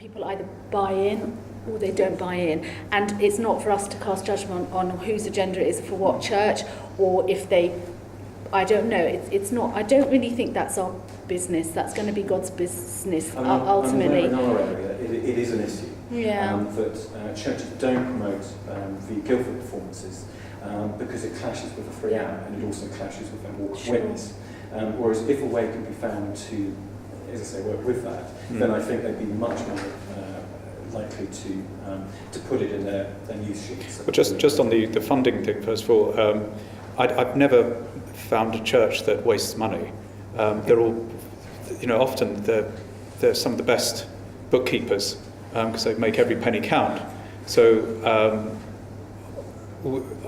people either buy in or they don't buy in, and it's not for us to cast judgment on whose agenda it is for what church, or if they, I don't know, it's not, I don't really think that's our business. That's going to be God's business ultimately. In our area, it is an issue. Yeah. That churches don't promote the Guildford performances because it clashes with a free out, and it also clashes with a walk of witness. Whereas if a way can be found to, as I say, work with that, then I think they'd be much more likely to put it in their news sheets. Well, just on the funding thing, first of all, I've never found a church that wastes money. They're all, often they're some of the best bookkeepers because they make every penny count. So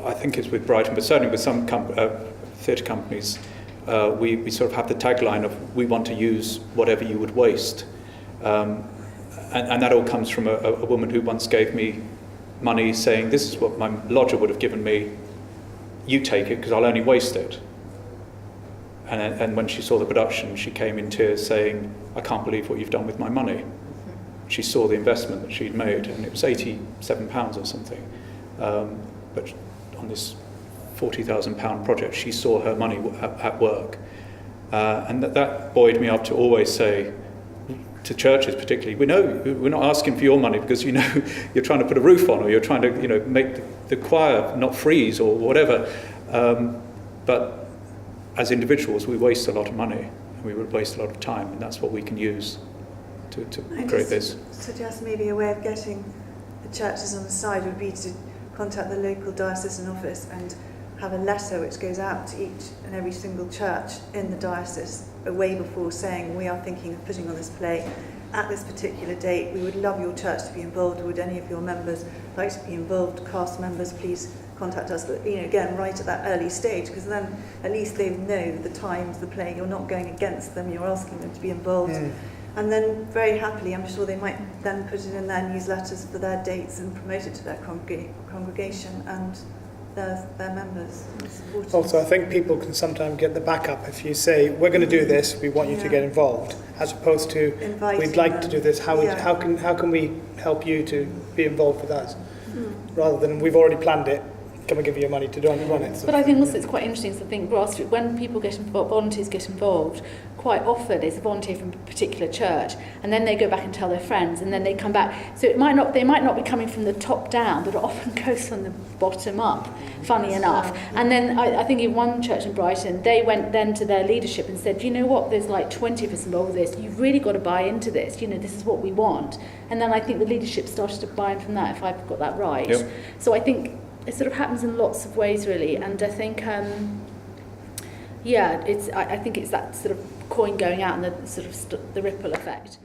I think it's with Brighton, but certainly with some theatre companies, we sort of have the tagline of "we want to use whatever you would waste," and that all comes from a woman who once gave me money, saying, "This is what my lodger would have given me. You take it because I'll only waste it." And when she saw the production, she came in tears, saying, "I can't believe what you've done with my money." She saw the investment that she'd made, and it was £87 or something. But on this £40,000 project, she saw her money at work. And that buoyed me up to always say, to churches particularly, we know we're not asking for your money because you're trying to put a roof on, or you're trying to make the choir not freeze or whatever. But as individuals, we waste a lot of money, and we would waste a lot of time, and that's what we can use to create this. Suggest maybe a way of getting the churches on the side would be to contact the local diocesan office and have a letter which goes out to each and every single church in the diocese way before, saying we are thinking of putting on this play at this particular date. We would love your church to be involved. Would any of your members like to be involved? Cast members, please contact us. But again, right at that early stage, because then at least they know the times, the play. You're not going against them. You're asking them to be involved. And then very happily, I'm sure they might then put it in their newsletters for their dates and promote it to their congregation and their members and supporters. Also, I think people can sometimes get the backup if you say, we're going to do this, we want you to get involved, as opposed to, we'd like to do this, how can we help you to be involved with us? Rather than, we've already planned it, can we give you your money to run it? But I think also it's quite interesting to think grassroots, when people get involved, volunteers get involved, quite often it's a volunteer from a particular church, and then they go back and tell their friends, and then they come back. So they might not be coming from the top down, but it often goes from the bottom up, funny enough. And then I think in one church in Brighton, they went then to their leadership and said, you know what, there's like 20 of us involved with this, you've really got to buy into this, this is what we want. And then I think the leadership started to buy in from that, if I've got that right. Yep. So I think it sort of happens in lots of ways, really, and I think, I think it's that sort of coin going out and the sort of the ripple effect.